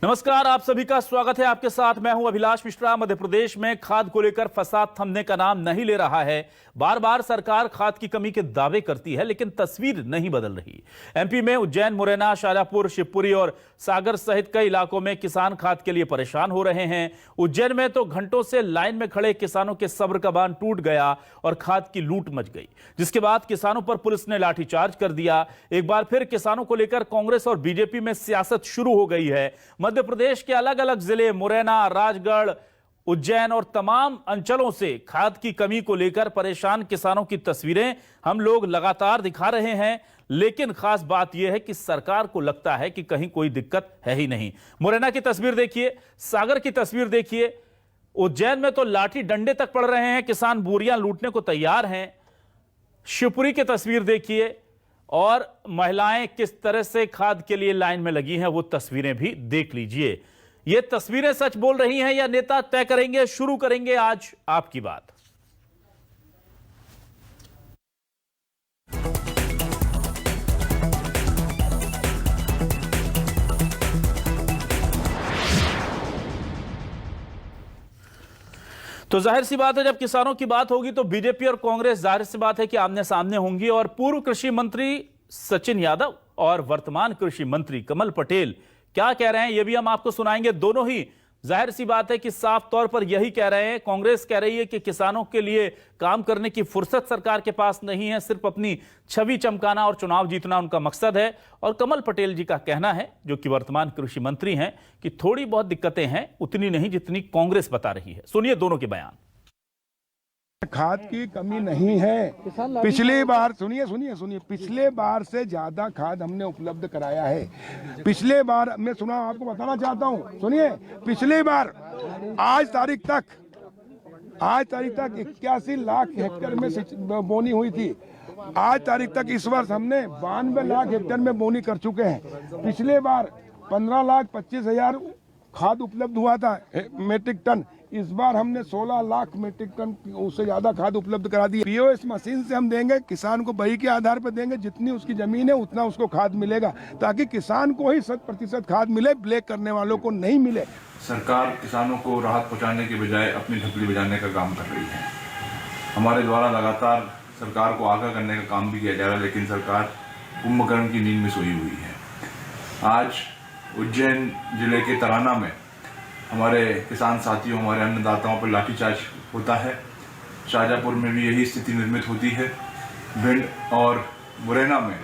नमस्कार, आप सभी का स्वागत है। आपके साथ मैं हूं अभिलाष मिश्रा। मध्य प्रदेश में खाद को लेकर फसाद थमने का नाम नहीं ले रहा है। बार बार सरकार खाद की कमी के दावे करती है, लेकिन तस्वीर नहीं बदल रही। एमपी में उज्जैन, मुरैना, शाजापुर, शिवपुरी और सागर सहित कई इलाकों में किसान खाद के लिए परेशान हो रहे हैं। उज्जैन में तो घंटों से लाइन में खड़े किसानों के सब्र का बांध टूट गया और खाद की लूट मच गई, जिसके बाद किसानों पर पुलिस ने लाठीचार्ज कर दिया। एक बार फिर किसानों को लेकर कांग्रेस और बीजेपी में सियासत शुरू हो गई है। मध्य प्रदेश के अलग अलग जिले मुरैना, राजगढ़, उज्जैन और तमाम अंचलों से खाद की कमी को लेकर परेशान किसानों की तस्वीरें हम लोग लगातार दिखा रहे हैं। लेकिन खास बात यह है कि सरकार को लगता है कि कहीं कोई दिक्कत है ही नहीं। मुरैना की तस्वीर देखिए, सागर की तस्वीर देखिए, उज्जैन में तो लाठी डंडे तक पड़ रहे हैं, किसान बोरियां लूटने को तैयार हैं। शिवपुरी की तस्वीर देखिए और महिलाएं किस तरह से खाद के लिए लाइन में लगी हैं, वो तस्वीरें भी देख लीजिए। ये तस्वीरें सच बोल रही हैं या नेता तय करेंगे? शुरू करेंगे आज आपकी बात। तो जाहिर सी बात है, जब किसानों की बात होगी तो बीजेपी और कांग्रेस जाहिर सी बात है कि आमने सामने होंगी। और पूर्व कृषि मंत्री सचिन यादव और वर्तमान कृषि मंत्री कमल पटेल क्या कह रहे हैं, यह भी हम आपको सुनाएंगे। दोनों ही जाहिर सी बात है कि साफ तौर पर यही कह रहे हैं। कांग्रेस कह रही है कि किसानों के लिए काम करने की फुर्सत सरकार के पास नहीं है, सिर्फ अपनी छवि चमकाना और चुनाव जीतना उनका मकसद है। और कमल पटेल जी का कहना है, जो कि वर्तमान कृषि मंत्री हैं, कि थोड़ी बहुत दिक्कतें हैं, उतनी नहीं जितनी कांग्रेस बता रही है। सुनिए दोनों के बयान। खाद की कमी नहीं है। पिछली बार सुनिए, पिछले बार से ज्यादा खाद हमने उपलब्ध कराया है। पिछले बार मैं सुना, आपको बताना चाहता हूँ, सुनिए, पिछली बार आज तारीख तक 81 लाख हेक्टेयर में बोनी हुई थी। आज तारीख तक इस वर्ष हमने 92 लाख हेक्टेयर में बोनी कर चुके हैं। पिछले बार 15,25,000 खाद उपलब्ध हुआ था मीट्रिक टन। इस बार हमने 16 लाख मीट्रिक टन, उससे ज्यादा खाद उपलब्ध करा दी। पीओएस मशीन से हम देंगे, किसान को बही के आधार पर देंगे, जितनी उसकी जमीन है उतना उसको खाद मिलेगा, ताकि किसान को ही 100% खाद मिले, ब्लैक करने वालों को नहीं मिले। सरकार किसानों को राहत पहुंचाने के बजाय अपनी ढपली बजाने का काम कर रही है। हमारे द्वारा लगातार सरकार को आगाह करने का काम भी किया जा रहा है, लेकिन सरकार कुंभकर्ण की नींद में सोई हुई है। आज उज्जैन जिले के तराना में हमारे किसान साथियों, हमारे अन्नदाताओं पर लाठीचार्ज होता है। शाजापुर में भी यही स्थिति निर्मित होती है। भिंड और मुरैना में।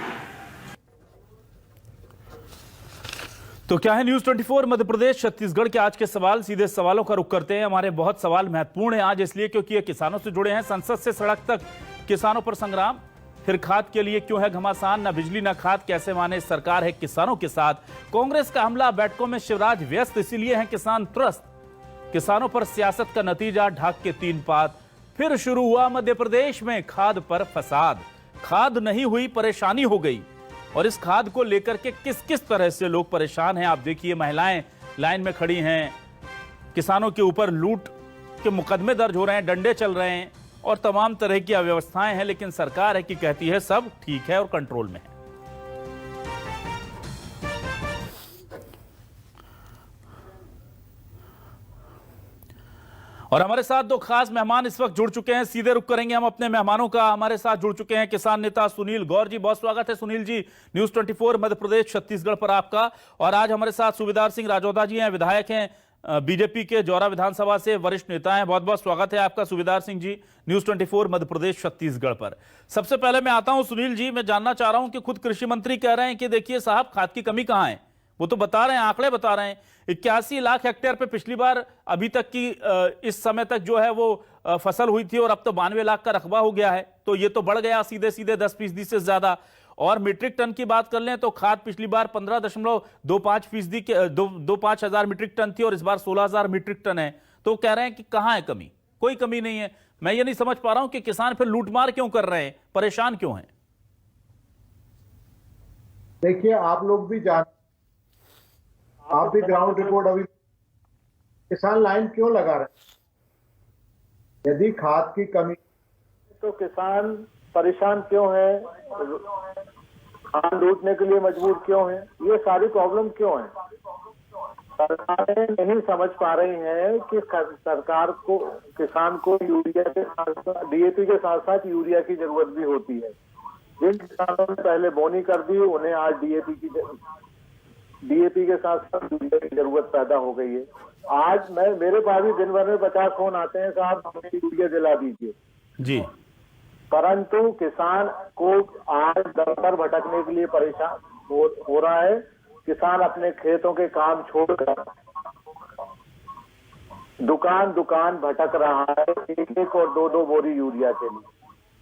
तो क्या है न्यूज 24 मध्य प्रदेश छत्तीसगढ़ के आज के सवाल। सीधे सवालों का रुख करते हैं। हमारे बहुत सवाल महत्वपूर्ण हैं आज, इसलिए क्योंकि ये किसानों से जुड़े हैं। संसद से सड़क तक किसानों पर संग्राम। फिर खाद के लिए क्यों है घमासान, न बिजली न खाद, कैसे माने सरकार है किसानों के साथ। कांग्रेस का हमला, बैठकों में शिवराज व्यस्त, इसीलिए हैं किसान त्रस्त। किसानों पर सियासत का नतीजा, ढाक के 3 पात। फिर शुरू हुआ मध्य प्रदेश में खाद पर फसाद। खाद नहीं हुई, परेशानी हो गई। और इस खाद को लेकर के किस किस तरह से लोग परेशान हैं, आप देखिए। महिलाएं लाइन में खड़ी हैं, किसानों के ऊपर लूट के मुकदमे दर्ज हो रहे हैं, डंडे चल रहे हैं और तमाम तरह की अव्यवस्थाएं हैं। लेकिन सरकार है कि कहती है सब ठीक है और कंट्रोल में है। और हमारे साथ 2 खास मेहमान इस वक्त जुड़ चुके हैं। सीधे रुख करेंगे हम अपने मेहमानों का। हमारे साथ जुड़ चुके हैं किसान नेता सुनील गौर जी। बहुत स्वागत है सुनील जी, न्यूज 24 मध्य प्रदेश छत्तीसगढ़ पर आपका। और आज हमारे साथ सूबेदार सिंह राजौदा जी हैं, विधायक हैं बीजेपी के जौरा विधानसभा से, वरिष्ठ नेता हैं। बहुत बहुत स्वागत है आपका सूबेदार सिंह जी, न्यूज 24 मध्य प्रदेश छत्तीसगढ़ पर। सबसे पहले मैं आता हूं सुनील जी, मैं जानना चाह रहा हूं कि खुद कृषि मंत्री कह रहे हैं कि देखिए साहब, खाद की कमी कहां है। वो तो बता रहे हैं, आंकड़े बता रहे हैं 81 लाख हेक्टेयर पे पिछली बार अभी तक की इस समय तक जो है वो फसल हुई थी, और अब तो 92 लाख का रकबा हो गया है। तो ये तो बढ़ गया सीधे सीधे 10% से ज्यादा। और मीट्रिक टन की बात कर लें तो खाद पिछली बार 15.25% के 25 हजार मीट्रिक टन थी, और इस बार 16,000 मीट्रिक टन है। तो कह रहे हैं कि कहां है कमी? कोई कमी नहीं है। मैं ये नहीं समझ पा रहा हूं कि किसान फिर लूटमार क्यों कर रहे हैं, परेशान क्यों हैं? देखिए, आप लोग भी आप भी ग्राउंड रिपोर्ट, अभी किसान लाइन क्यों लगा रहे हैं? यदि खाद की कमी तो किसान परेशान क्यों है, खाद लूटने के लिए मजबूर क्यों है, ये सारी प्रॉब्लम क्यों है? सरकारें नहीं समझ पा रही हैं कि सरकार को, किसान को यूरिया के साथ साथ डीएपी के साथ साथ यूरिया की जरूरत भी होती है। जिन किसानों ने पहले बोनी कर दी, उन्हें आज डीएपी के साथ साथ यूरिया की जरूरत पैदा हो गई है। आज मेरे पास भी दिन भर में 50 फोन आते हैं, साहब हमें यूरिया दिला दीजिए जी, परंतु किसान को आज दर पर भटकने के लिए परेशान हो रहा है। किसान अपने खेतों के काम छोड़कर दुकान दुकान भटक रहा है, एक और दो बोरी यूरिया के लिए।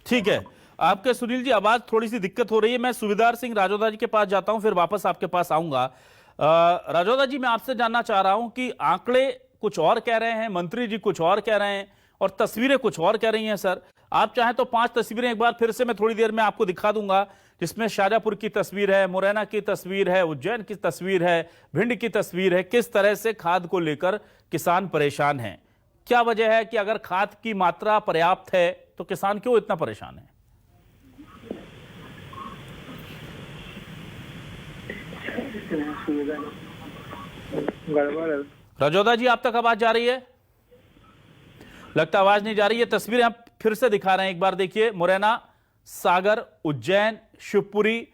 ठीक है। आपके सुनील जी आवाज थोड़ी सी दिक्कत हो रही है। मैं सुबेदार सिंह राजौदा जी के पास जाता हूं, फिर वापस आपके पास आऊंगा। राजौदा जी, मैं आपसे जानना चाह रहा हूं कि आंकड़े कुछ और कह रहे हैं, मंत्री जी कुछ और कह रहे हैं और तस्वीरें कुछ और कह रही हैं। सर, आप चाहें तो 5 तस्वीरें एक बार फिर से मैं थोड़ी देर में आपको दिखा दूंगा, जिसमें शाजापुर की तस्वीर है, मुरैना की तस्वीर है, उज्जैन की तस्वीर है, भिंड की तस्वीर है। किस तरह से खाद को लेकर किसान परेशान हैं, क्या वजह है कि अगर खाद की मात्रा पर्याप्त है तो किसान क्यों इतना परेशान है? राजौदा जी, आप तक आवाज जा रही है? लगता आवाज नहीं जा रही है। तस्वीरें आप फिर से दिखा रहे हैं, एक बार देखिए। मुरैना, सागर, उज्जैन, शिवपुरी,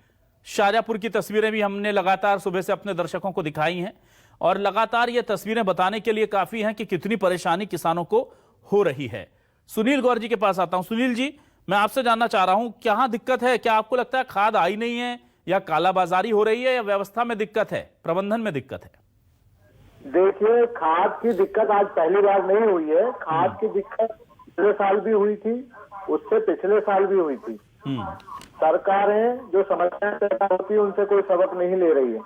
शाजापुर की तस्वीरें भी हमने लगातार सुबह से अपने दर्शकों को दिखाई हैं और लगातार ये तस्वीरें बताने के लिए काफी हैं कि कितनी परेशानी किसानों को हो रही है। सुनील गौर जी के पास आता हूं। सुनील जी, मैं आपसे जानना चाह रहा हूं, क्या दिक्कत है? क्या आपको लगता है खाद आई नहीं है या कालाबाजारी हो रही है या व्यवस्था में दिक्कत है, प्रबंधन में दिक्कत है? देखिए, खाद की दिक्कत आज पहली बार नहीं हुई है। खाद की दिक्कत पिछले साल भी हुई थी, उससे पिछले साल भी हुई थी। सरकारें जो समस्याएं पैदा होती है उनसे कोई सबक नहीं ले रही है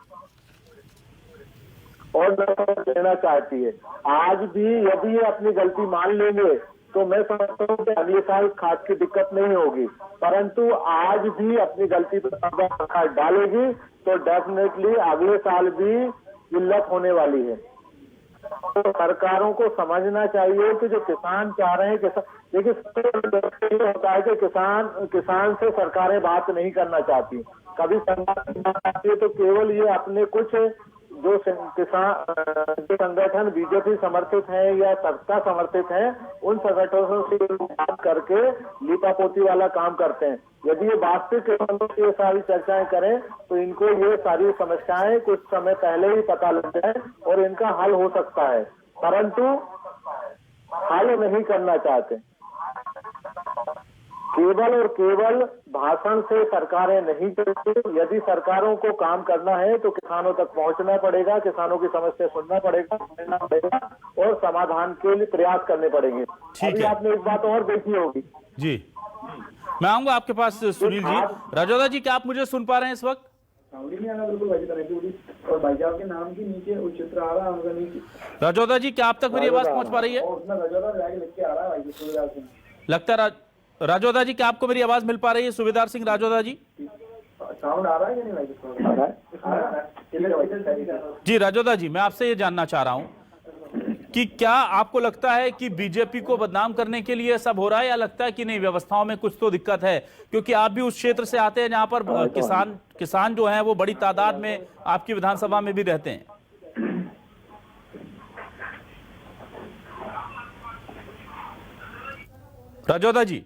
और न सबक लेना चाहती है। आज भी यदि ये अपनी गलती मान लेंगे तो मैं समझता हूँ कि अगले साल खाद की दिक्कत नहीं होगी, परंतु आज भी अपनी गलती पर खाद डालेगी तो डेफिनेटली अगले साल भी किल्लत होने वाली है। तो सरकारों को समझना चाहिए कि जो किसान चाह रहे हैं, देखिए होता है कि किसान से सरकारें बात नहीं करना चाहती। कभी चाहती है तो केवल ये अपने कुछ जो संगठन बीजेपी समर्थित हैं या सत्ता समर्थित हैं, उन संगठनों से बात करके लीपापोती वाला काम करते हैं। यदि ये वास्तविक किसानों की ये सारी चर्चाएं करें तो इनको ये सारी समस्याएं कुछ समय पहले ही पता लग जाए और इनका हल हो सकता है, परंतु हल नहीं करना चाहते। केवल और केवल भाषण से सरकारें नहीं चलती। यदि सरकारों को काम करना है तो किसानों तक पहुंचना पड़ेगा, किसानों की समस्या सुनना पड़ेगा, समझना पड़ेगा और समाधान के लिए प्रयास करने पड़ेंगे। ठीक है। आपने एक बात और देखी होगी जी, मैं आऊंगा आपके पास सुनील जी। राजौदा जी, क्या आप मुझे सुन पा रहे हैं इस वक्त? और भाई साहब के नाम के नीचे वो चित्र आ रहा है। राजौदा जी, क्या आप तक मेरी आवाज पहुंच पा रही है? लगता है राजौदा जी, क्या आपको मेरी आवाज मिल पा रही है? सुबेदार सिंह राजौदा जी, साउंड आ रहा है या नहीं भाई? जी राजौदा जी, मैं आपसे ये जानना चाह रहा हूं कि क्या आपको लगता है कि बीजेपी को बदनाम करने के लिए सब हो रहा है या लगता है कि नहीं, व्यवस्थाओं में कुछ तो दिक्कत है? क्योंकि आप भी उस क्षेत्र से आते हैं जहां पर किसान जो हैं वो बड़ी तादाद में आपकी विधानसभा में भी रहते हैं। राजौदा जी,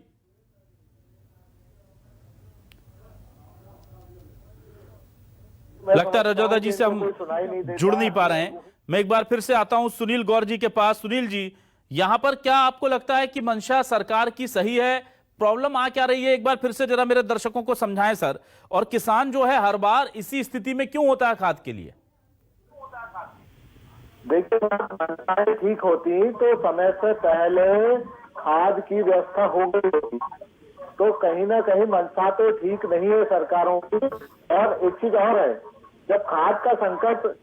लगता है राजौदा जी से हम जुड़ नहीं पा रहे हैं। मैं एक बार फिर से आता हूं सुनील गौर जी के पास। सुनील जी, यहां पर क्या आपको लगता है कि मंशा सरकार की सही है? प्रॉब्लम आ क्या रही है, एक बार फिर से जरा मेरे दर्शकों को समझाएं सर। और किसान जो है हर बार इसी स्थिति में क्यों होता है खाद के लिए? देखिए, मंशाएं ठीक होती तो समय से पहले खाद की व्यवस्था हो गई होती, तो कहीं ना कहीं मंशा तो ठीक नहीं है सरकारों की। और एक चीज और है, जब खाद का संकट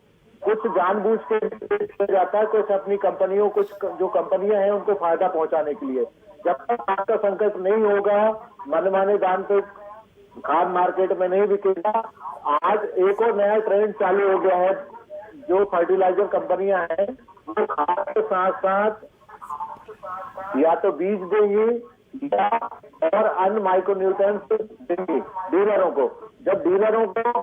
कुछ जानबूझ के किया जाता है, कुछ अपनी कंपनियों, कुछ जो कंपनियां हैं उनको फायदा पहुंचाने के लिए। जब तक खाद का संकट नहीं होगा, मनमाने दाम पे खाद मार्केट में नहीं बिकेगा। आज एक और नया ट्रेंड चालू हो गया है, जो फर्टिलाइजर कंपनियां हैं वो खाद के साथ साथ या तो बीज देंगी या और अन्य माइक्रोन्यूट्रिएंट्स देंगी डीलरों को। जब डीलरों को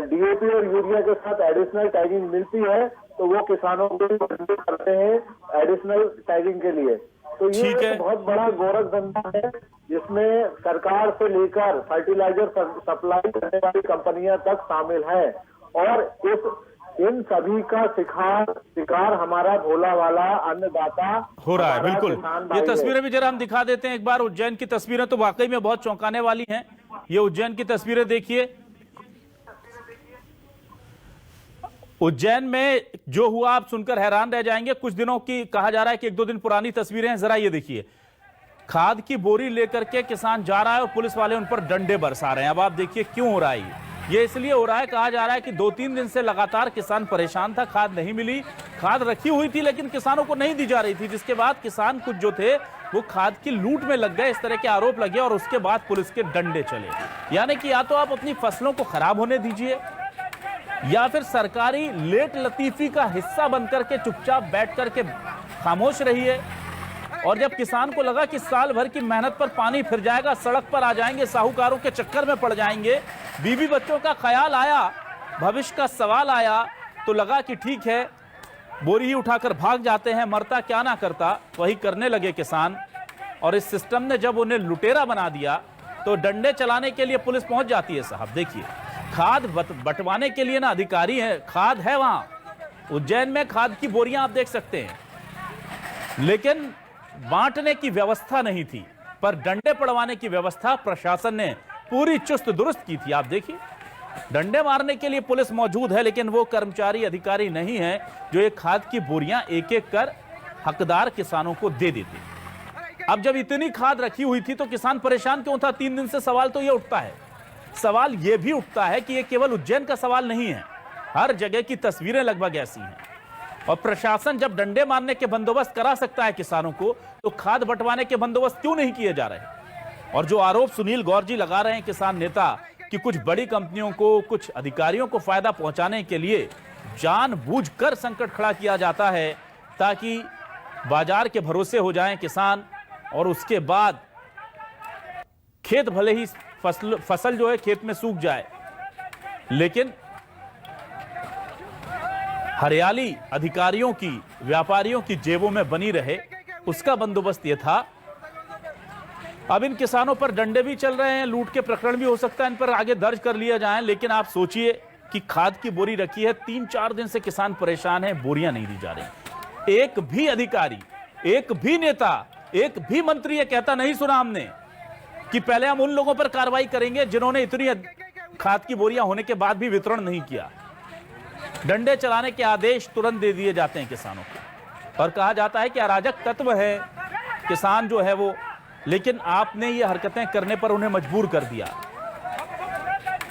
डीएपी और यूरिया के साथ एडिशनल टैगिंग मिलती है तो तो वो किसानों को करते हैं एडिशनल टैगिंग के लिए। तो ये ठीक है। एक बहुत बड़ा गोरख धंधा है जिसमें सरकार से लेकर फर्टिलाइजर सप्लाई करने वाली कंपनियां तक शामिल है, और इन सभी का शिकार हमारा भोला वाला अन्नदाता हो रहा है। हमारा बिल्कुल, किसान भाई ये है। तस्वीरें भी जरा हम दिखा देते हैं एक बार। उज्जैन की तस्वीरें तो वाकई में बहुत चौंकाने वाली हैं। ये उज्जैन की तस्वीरें देखिए। उज्जैन में जो हुआ आप सुनकर हैरान रह जाएंगे। कुछ दिनों की, कहा जा रहा है कि 1-2 दिन पुरानी तस्वीरें हैं। जरा ये देखिए, खाद की बोरी लेकर के किसान जा रहा है और पुलिस वाले उन पर डंडे बरसा रहे हैं। अब आप देखिए क्यों हो रहा है ये इसलिए हो रहा है, कहा जा रहा है कि 2-3 दिन से लगातार किसान परेशान था, खाद नहीं मिली। खाद रखी हुई थी लेकिन किसानों को नहीं दी जा रही थी, जिसके बाद किसान कुछ जो थे वो खाद की लूट में लग गए। इस तरह के आरोप लगे और उसके बाद पुलिस के डंडे चले। यानी कि या तो आप अपनी फसलों को खराब होने दीजिए या फिर सरकारी लेट लतीफी का हिस्सा बनकर के चुपचाप बैठ करके खामोश रहिए। और जब किसान को लगा कि साल भर की मेहनत पर पानी फिर जाएगा, सड़क पर आ जाएंगे, साहूकारों के चक्कर में पड़ जाएंगे, बीवी बच्चों का ख्याल आया, भविष्य का सवाल आया, तो लगा कि ठीक है बोरी ही उठाकर भाग जाते हैं, मरता क्या ना करता। वही करने लगे किसान। और इस सिस्टम ने जब उन्हें लुटेरा बना दिया तो डंडे चलाने के लिए पुलिस पहुंच जाती है। साहब देखिए, खाद बंटवाने के लिए ना अधिकारी है, खाद है वहां उज्जैन में, खाद की बोरियां आप देख सकते हैं, लेकिन बांटने की व्यवस्था नहीं थी। पर डंडे पड़वाने की व्यवस्था प्रशासन ने पूरी चुस्त दुरुस्त की थी। आप देखिए, डंडे मारने के लिए पुलिस मौजूद है, लेकिन वो कर्मचारी अधिकारी नहीं है जो ये खाद की बोरियां एक एक कर हकदार किसानों को दे देते। अब जब इतनी खाद रखी हुई थी तो किसान परेशान क्यों था? 3 दिन से सवाल तो ये उठता है। सवाल ये भी उठता है कि ये केवल उज्जैन का सवाल नहीं है, हर जगह की तस्वीरें लगभग ऐसी हैं। और प्रशासन जब डंडे मारने के बंदोबस्त करा सकता है किसानों को, तो खाद बंटवाने के बंदोबस्त क्यों नहीं किए जा रहे? और जो आरोप सुनील गौर जी लगा रहे हैं, किसान नेता, कि कुछ बड़ी कंपनियों को, कुछ अधिकारियों को फायदा पहुंचाने के लिए जानबूझकर संकट खड़ा किया जाता है ताकि बाजार के भरोसे हो जाएं किसान, और उसके बाद खेत भले ही फसल जो है खेत में सूख जाए, लेकिन हरियाली अधिकारियों की, व्यापारियों की जेबों में बनी रहे, उसका बंदोबस्त यह था। अब इन किसानों पर डंडे भी चल रहे हैं, लूट के प्रकरण भी हो सकता है इन पर आगे दर्ज कर लिया जाए। लेकिन आप सोचिए कि खाद की बोरी रखी है, 3-4 दिन से किसान परेशान है, बोरियां नहीं दी जा रही। एक भी अधिकारी, एक भी नेता, एक भी मंत्री ये कहता नहीं सुना हमने कि पहले हम उन लोगों पर कार्रवाई करेंगे जिन्होंने इतनी खाद की बोरियां होने के बाद भी वितरण नहीं किया। डंडे चलाने के आदेश तुरंत दे दिए जाते हैं किसानों को और कहा जाता है कि अराजक तत्व है किसान जो है वो, लेकिन आपने ये हरकतें करने पर उन्हें मजबूर कर दिया।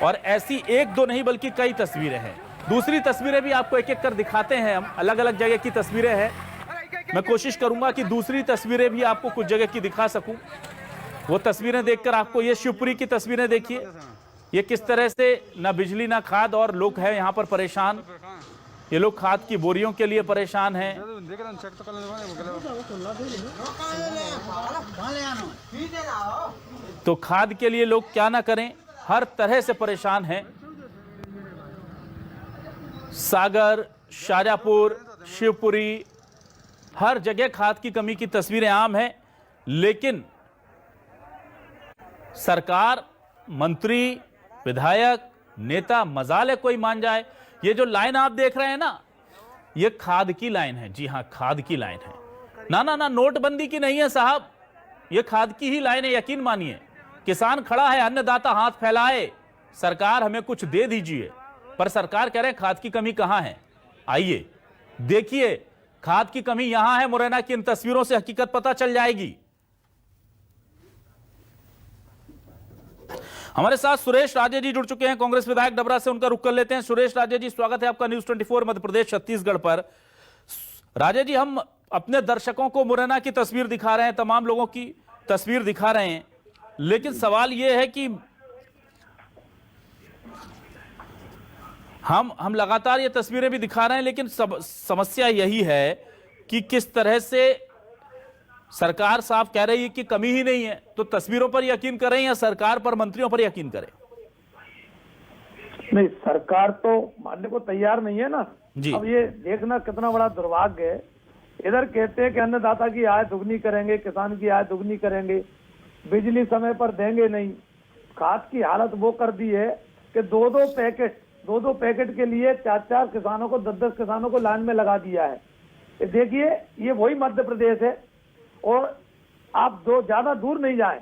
और ऐसी 1-2 नहीं बल्कि कई तस्वीरें हैं। दूसरी तस्वीरें भी आपको एक एक कर दिखाते हैं हम, अलग अलग जगह की तस्वीरें हैं। मैं कोशिश करूंगा कि दूसरी तस्वीरें भी आपको कुछ जगह की दिखा सकूं। वो तस्वीरें देखकर आपको, ये शिवपुरी की तस्वीरें देखिए, ये किस तरह से ना बिजली ना खाद, और लोग हैं यहाँ पर परेशान। ये लोग खाद की बोरियों के लिए परेशान हैं। तो खाद के लिए लोग क्या ना करें, हर तरह से परेशान हैं। सागर, शाजापुर, शिवपुरी, हर जगह खाद की कमी की तस्वीरें आम हैं। लेकिन सरकार, मंत्री, विधायक, नेता, मजाल है कोई मान जाए। ये जो लाइन आप देख रहे हैं ना, ये खाद की लाइन है। जी हां, खाद की लाइन है। ना ना ना, नोटबंदी की नहीं है साहब, ये खाद की ही लाइन है, यकीन मानिए। किसान खड़ा है, अन्नदाता हाथ फैलाए, सरकार हमें कुछ दे दीजिए, पर सरकार कह रहे हैं खाद की कमी कहां है। आइए देखिए, खाद की कमी यहां है। मुरैना की इन तस्वीरों से हकीकत पता चल जाएगी। हमारे साथ सुरेश राजे जी जुड़ चुके हैं, कांग्रेस विधायक डबरा से, उनका रुख कर लेते हैं। सुरेश राजे जी, स्वागत है आपका न्यूज़ 24 मध्य प्रदेश छत्तीसगढ़ पर। राजे जी, हम अपने दर्शकों को मुरैना की तस्वीर दिखा रहे हैं, तमाम लोगों की तस्वीर दिखा रहे हैं, लेकिन सवाल यह है कि हम लगातार ये तस्वीरें भी दिखा रहे हैं, लेकिन समस्या यही है कि किस तरह से सरकार साफ कह रही है कि कमी ही नहीं है, तो तस्वीरों पर यकीन करें या सरकार पर, मंत्रियों पर यकीन करें? नहीं, सरकार तो मानने को तैयार नहीं है ना जी। अब ये देखना कितना बड़ा दुर्भाग्य है। इधर कहते हैं कि अन्नदाता की आय दुगनी करेंगे, किसान की आय दुगनी करेंगे, बिजली समय पर देंगे नहीं। खाद की हालत वो कर दी है कि दो दो पैकेट के लिए 4 किसानों को 10 किसानों को लाइन में लगा दिया है। ये देखिए, ये वही मध्य प्रदेश है। और आप ज्यादा दूर नहीं जाएं,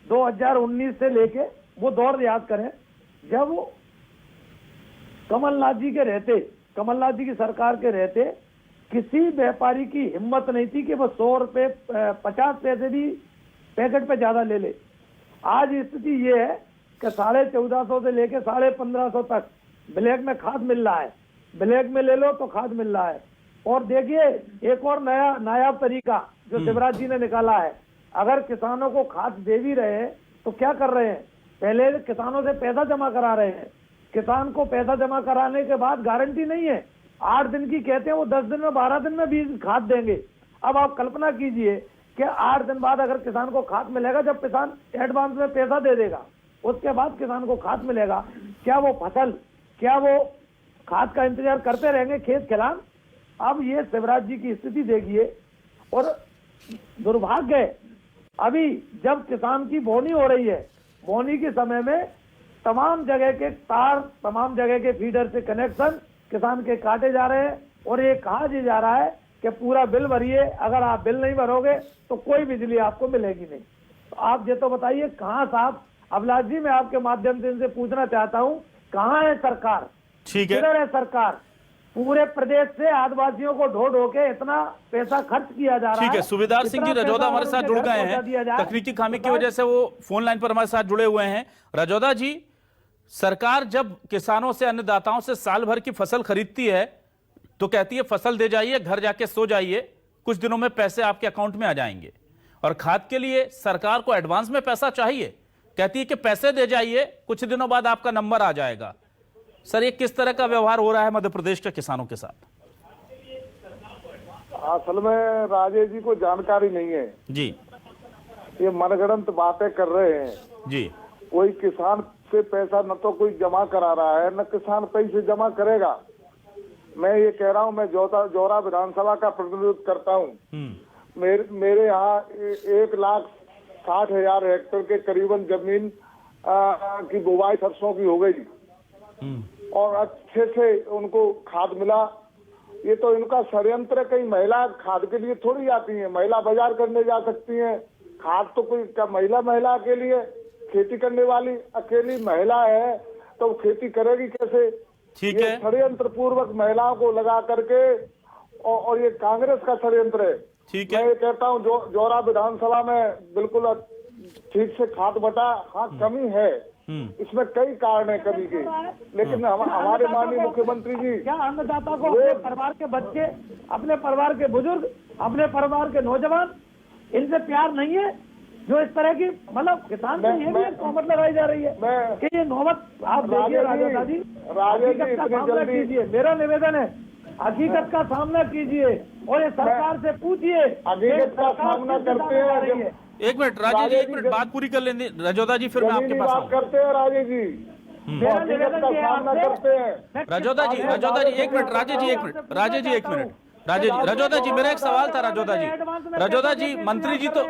2019 से लेके वो दौर याद करें जब वो कमलनाथ जी की सरकार के रहते किसी व्यापारी की हिम्मत नहीं थी कि वो 100 रुपए 50 पैसे भी पैकेट पे ज्यादा ले ले। आज स्थिति ये है कि 1450 से लेके 1550 तक ब्लैक में खाद मिल रहा है। ब्लैक में ले लो तो खाद मिल रहा है। और देखिए, एक और नायाब तरीका जो शिवराज जी ने निकाला है, अगर किसानों को खाद दे भी रहे हैं तो क्या कर रहे हैं, पहले किसानों से पैसा जमा करा रहे हैं। किसान को पैसा जमा कराने के बाद गारंटी नहीं है, 8 दिन की कहते हैं, वो 10 दिन में 12 दिन में भी खाद देंगे। अब आप कल्पना कीजिए कि 8 दिन बाद अगर किसान को खाद मिलेगा, जब किसान एडवांस में पैसा दे देगा उसके बाद किसान को खाद मिलेगा, क्या वो खाद का इंतजार करते रहेंगे खेत खिलान? अब ये शिवराज जी की स्थिति देखिए। और दुर्भाग्य है, अभी जब किसान की बोनी हो रही है, बोनी के समय में तमाम जगह के तार, तमाम जगह के फीडर से कनेक्शन किसान के काटे जा रहे हैं। और ये कहा जा रहा है कि पूरा बिल भरिए, अगर आप बिल नहीं भरोगे तो कोई बिजली आपको मिलेगी नहीं। तो आप ये तो बताइए कहाँ साहब? अभिलाष जी, मैं आपके माध्यम से इनसे पूछना चाहता हूँ, कहाँ है सरकार? ठीक है, किधर है सरकार? पूरे प्रदेश से आदिवासियों को ढो के इतना पैसा खर्च किया जा रहा है। ठीक है। सुबेदार सिंह जी रजौदा हमारे साथ जुड़ गए हैं, तकनीकी खामी की वजह से वो फोन लाइन पर हमारे साथ जुड़े हुए हैं। रजौदा जी, सरकार जब किसानों से, अन्नदाताओं से साल भर की फसल खरीदती है तो कहती है फसल दे जाइए, घर जाके सो जाइए, कुछ दिनों में पैसे आपके अकाउंट में आ जाएंगे। और खाद के लिए सरकार को एडवांस में पैसा चाहिए, कहती है कि पैसे दे जाइए, कुछ दिनों बाद आपका नंबर आ जाएगा। सर, ये किस तरह का व्यवहार हो रहा है मध्य प्रदेश के किसानों के साथ? असल में राजेश जी को जानकारी नहीं है जी। ये मनगढ़ंत बातें कर रहे हैं जी। कोई किसान से पैसा न तो कोई जमा करा रहा है, न किसान पैसे जमा करेगा। मैं ये कह रहा हूँ, मैं जौरा विधानसभा का प्रतिनिधित्व करता हूँ। मेरे यहाँ 1,60,000 हेक्टेयर के करीबन जमीन की बुवाई सरसों की हो गई और अच्छे से उनको खाद मिला। ये तो इनका षड्यंत्र, कहीं महिला खाद के लिए थोड़ी आती है, महिला बाजार करने जा सकती है। खाद तो कोई क्या महिला के लिए? खेती करने वाली अकेली महिला है तो खेती करेगी कैसे? ठीक ये है। षड्यंत्र पूर्वक महिलाओं को लगा करके, और ये कांग्रेस का षड्यंत्र है। ठीक मैं है। ये कहता हूँ जौरा विधानसभा में बिल्कुल ठीक से खाद बटा। हाँ, कमी है, इसमें कई कारण है कमी के, लेकिन हमारे माननीय मुख्यमंत्री जी, क्या अन्नदाता को अपने परिवार के बच्चे, अपने परिवार के बुजुर्ग, अपने परिवार के नौजवान, इनसे प्यार नहीं है? जो इस तरह की, मतलब किसान से ये भी एक नौबत लगाई जा रही है कि ये नौबत आप देखिए राजा जी, हकीकत का सामना कीजिए। मेरा निवेदन है, हकीकत का सामना कीजिए और ये सरकार से पूछिए। हकीकत का सामना करते हैं। एक मिनट राजेश जी, एक मिनट बात पूरी कर लेंगे रजौदा जी, फिर मैं आपके पास बात करते हैं राजेश जी। मेरा निवेदन का सामना करते हैं। रजौदा जी, एक मिनट राजेश जी, एक मिनट रजौदा जी, मेरा एक सवाल था रजौदा जी, मंत्री जी तो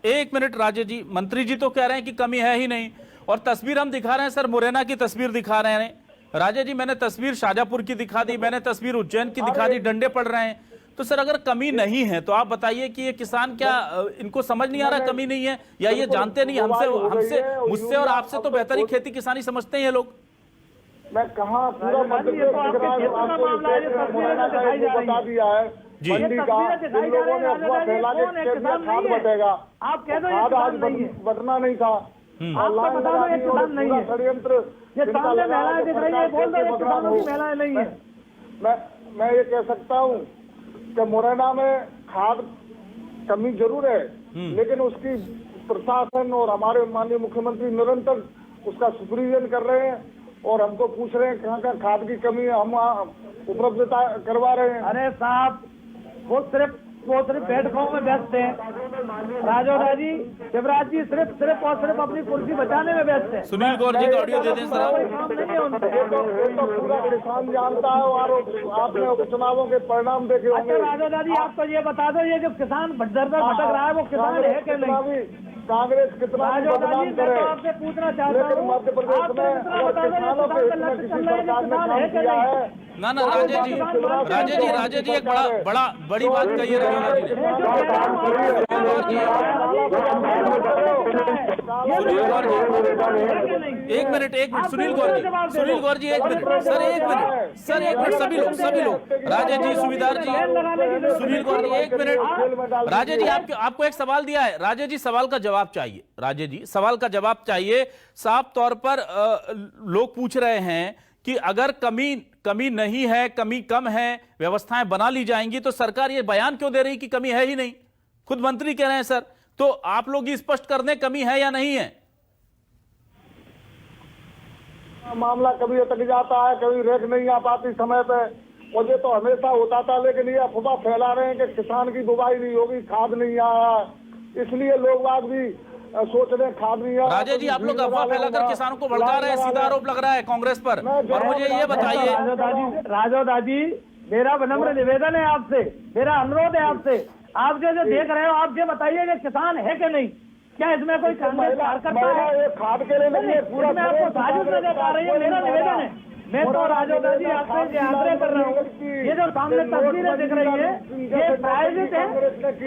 एक मिनट राजेश जी, मंत्री जी तो कह रहे हैं कि कमी है ही नहीं, और तस्वीर हम दिखा रहे हैं सर, मुरैना की तस्वीर दिखा रहे हैं। राजेश जी, मैंने तस्वीर शाजापुर की दिखा दी, मैंने तस्वीर उज्जैन की दिखा दी, डंडे पड़ रहे हैं। तो सर, अगर कमी नहीं है तो आप बताइए कि ये किसान क्या, इनको समझ नहीं आ रहा कमी नहीं है, या ये जानते नहीं? मुझसे और आपसे तो बेहतर ही खेती किसानी समझते हैं ये लोग। मैं कहा पूरा मध्य प्रदेश बता दिया है मंडी का, जिन लोगों ने अफवाह फैला के खाद बटेगा, आप कह दो खाद आज बटना नहीं था। आपको बता दो ये किसान नहीं है, षड्यंत्र, ये सामने महिलाएं दिख रही है, बोल दो ये किसानों की महिलाएं नहीं है। मैं ये कह सकता हूँ कि मुरैना में खाद कमी जरूर है, लेकिन उसकी प्रशासन और हमारे माननीय मुख्यमंत्री निरंतर उसका सुपरविजन कर रहे हैं और हमको पूछ रहे हैं कहाँ का खाद की कमी है, हम उपलब्धता करवा रहे हैं। अरे साहब, वो सिर्फ वो सिर्फ बैठकों में व्यस्त हैं। राजौरा जी, शिवराज जी सिर्फ और सिर्फ अपनी कुर्सी बचाने में व्यस्त है। सुनील गौर जी का ऑडियो दे दें सर। कोई काम नहीं है उनसे। ये तो पूरा किसान जानता है और आपने उपचुनावों के परिणाम देखे होंगे। अच्छा राजौरा जी, आप तो ये बता दो, ये जो किसान दर भटक रहा है वो किसान है कि नहीं? कांग्रेस कितना भी राजौरा जी, बदनाम मैं करे, तो आपसे पूछना चाहता लेकिन हूँ, मध्य प्रदेश आप तो में इतना अगर बता दो, ये किसानों के किसान हित का में लक्ष्य किसी चल रहा है, सरकार ने किसान है काम कि किया नहीं? है, ना राजेश जी, राजेश जी एक बड़ी बात कही है राजौरा जी ने। सुनील गौर जी एक मिनट सुनील गौर जी एक मिनट सर एक मिनट सभी लोग राजेश जी, सुविधार जी, सुनील गौर जी एक मिनट। राजेश जी आपको एक सवाल दिया है, राजेश जी सवाल का जवाब चाहिए। राजेश जी सवाल का जवाब चाहिए। साफ तौर पर लोग पूछ रहे हैं कि अगर कमी नहीं है, कमी कम है, व्यवस्थाएं बना ली जाएंगी, तो सरकार ये बयान क्यों दे रही कि कमी है ही नहीं? खुद मंत्री कह रहे हैं सर, तो आप लोग ये स्पष्ट कर दें कमी है या नहीं है। मामला कभी अटक जाता है, कभी रेख नहीं आ पाती समय पे, और ये तो हमेशा होता था। लेकिन ये अफवाह फैला रहे हैं कि किसान की बुवाई नहीं होगी, खाद नहीं आया, इसलिए लोग बाग भी सोच रहे हैं खाद नहीं आया। राजेश जी आप लोग अफवाह फैलाकर किसानों को भड़का रहे हैं, सीधा आरोप लग रहा है कांग्रेस पर। और मुझे ये बताइए राजौरा जी, मेरा विनम्र निवेदन है आपसे, मेरा अनुरोध है आपसे, आप जो देख रहे हो, आप ये बताइए कि किसान है कि नहीं? क्या इसमें कोई कांग्रेस कार्यकर्ता है? खाद के लिए नहीं है, पूरा इसमें आपको साजिश नजर आ रही है। मेरा निवेदन है, मैं तो राजौरा जी आपसे आग्रह कर रहा हूँ, ये जो सामने तस्वीरें दिख रही है, ये प्रायोजित है,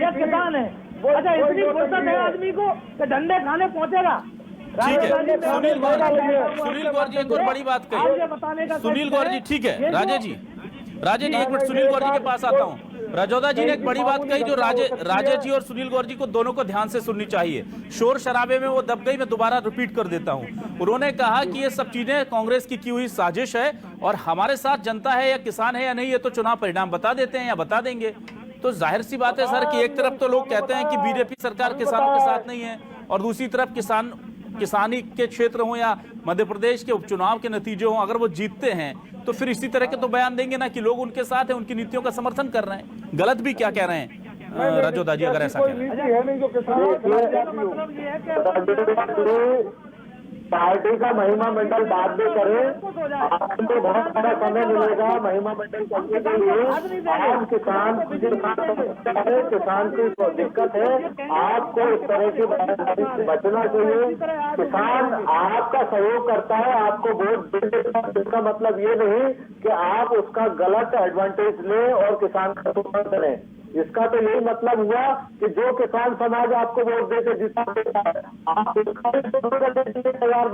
ये किसान है। अच्छा, इतनी फुर्सत है आदमी को कि डंडे खाने पहुंचेगा? ठीक है सुनील गौर जी एक और बड़ी बात कही। सुनील गौर जी ठीक है, राजेश जी एक मिनट सुनील गौर जी के पास आता हूं। राजौरा जी ने एक बड़ी बात कही जो राजेश जी और सुनील गौर जी को दोनों को ध्यान से सुननी चाहिए। शोर शराबे में वो दब गई, मैं दोबारा रिपीट कर देता हूं। उन्होंने कहा कि ये सब चीजें कांग्रेस की हुई साजिश है और हमारे साथ जनता है या किसान है या नहीं, ये तो चुनाव परिणाम बता देते हैं या बता देंगे। तो जाहिर सी बात है सर कि एक तरफ तो लोग कहते हैं कि बीजेपी सरकार किसानों के साथ नहीं है, और दूसरी तरफ किसानी के क्षेत्र हो या मध्य प्रदेश के उपचुनाव के नतीजे हो, अगर वो जीतते हैं तो फिर इसी तरह के तो बयान देंगे ना कि लोग उनके साथ हैं, उनकी नीतियों का समर्थन कर रहे हैं। गलत भी क्या कह रहे हैं राजौरा जी अगर ऐसा कह रहे हैं? पार्टी का महिमा मंडल बाद में करें, आपको बहुत सारा समय मिलेगा महिमा मंडल करने के लिए। आज किसान किसान की दिक्कत है, आपको इस तरह की बयानबाजी से बचना चाहिए। किसान आपका सहयोग करता है, आपको वोट देता, इसका मतलब ये नहीं कि आप उसका गलत एडवांटेज लें और किसान का शोषण करें। इसका तो यही मतलब हुआ कि जो किसान समाज आपको वोट देकर जिता देता है, आप उसका तैयार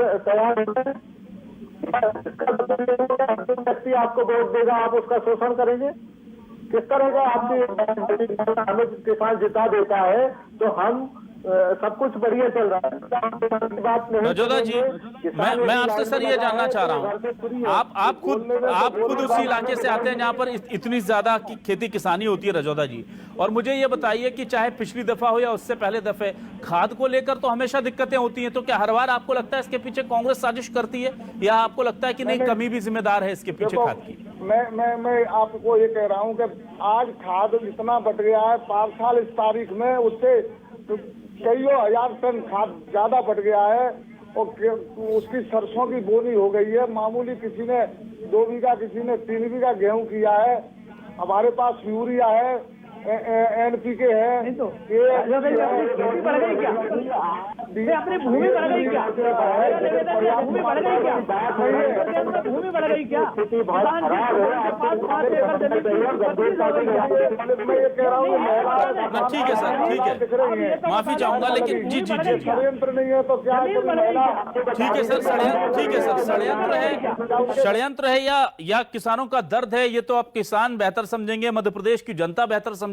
व्यक्ति आपको वोट देगा, आप उसका शोषण करेंगे? किस तरह का आपकी हमें किसान जिता देता है तो हम सब कुछ बढ़िया चल रहा है। बात नहीं राजौरा जी, मैं आपसे सर ये जानना चाह रहा हूँ, आप खुद उसी इलाके से आते हैं जहाँ पर इतनी ज्यादा खेती किसानी होती है राजौरा जी, और मुझे ये बताइए कि चाहे पिछली दफा हो या उससे पहले दफे खाद को लेकर तो हमेशा दिक्कतें होती हैं, तो क्या हर बार आपको लगता है इसके पीछे कांग्रेस साजिश करती है, या आपको लगता है कि नहीं कमी भी जिम्मेदार है इसके पीछे खाद की? मैं आपको ये कह रहा हूँ कि आज खाद इतना बढ़ गया है, 5 साल इस तारीख में उससे कई हजार टन खाद ज्यादा बढ़ गया है, और उसकी सरसों की बोनी हो गई है। मामूली किसी ने 2 बीघा, किसी ने 3 बीघा गेहूं किया है। हमारे पास यूरिया है, NPK है, खेती बढ़ गई क्या? अपनी भूमि बढ़ गई क्या? भूमि बढ़ गई क्या? भूमि बढ़ गई क्या? किसान ठीक है सर, ठीक है, माफी चाहूंगा, लेकिन जी षड्यंत्र नहीं है तो क्या? ठीक है सर, षड्यंत्र है या किसानों का दर्द है, ये तो अब किसान बेहतर समझेंगे, मध्य प्रदेश की जनता बेहतर समझेगी।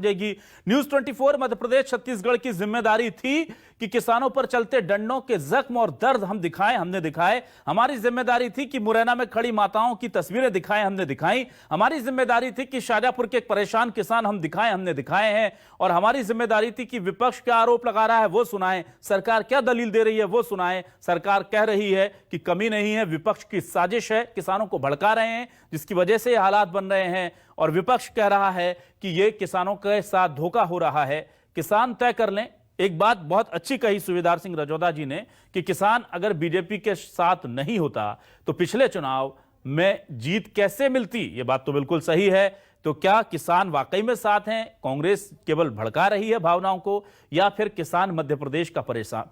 न्यूज़ 24 मध्य प्रदेश छत्तीसगढ़ की जिम्मेदारी थी कि किसानों पर चलते डंडों के जख्म और दर्द हमने दिखाए। हमारी जिम्मेदारी थी कि मुरैना में खड़ी माताओं की तस्वीरें दिखाएं, हमने दिखाई। हमारी जिम्मेदारी थी कि शाजापुर के एक परेशान किसान हमने दिखाए हैं। और हमारी जिम्मेदारी थी कि विपक्ष क्या आरोप लगा रहा है वो सुनाएं, सरकार क्या दलील दे रही है वो सुनाएं। सरकार कह रही है कि कमी नहीं है, विपक्ष की साजिश है, किसानों को भड़का रहे हैं जिसकी वजह से ये हालात बन रहे हैं। और विपक्ष कह रहा है कि ये किसानों के साथ धोखा हो रहा है। किसान तय कर लें। एक बात बहुत अच्छी कही सूबेदार सिंह रजौदा जी ने कि किसान अगर बीजेपी के साथ नहीं होता तो पिछले चुनाव में जीत कैसे मिलती। ये बात तो बिल्कुल सही है। तो क्या किसान वाकई में साथ हैं, कांग्रेस केवल भड़का रही है भावनाओं को, या फिर किसान मध्य प्रदेश का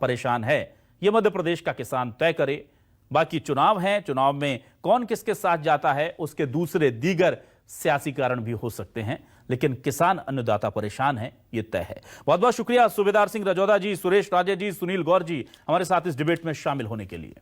परेशान है? यह मध्य प्रदेश का किसान तय करे। बाकी चुनाव हैं, चुनाव में कौन किसके साथ जाता है उसके दूसरे दीगर सियासी कारण भी हो सकते हैं, लेकिन किसान अन्नदाता परेशान है, यह तय है। बहुत बहुत शुक्रिया सूबेदार सिंह रजौदा जी, सुरेश राजे जी, सुनील गौर जी हमारे साथ इस डिबेट में शामिल होने के लिए।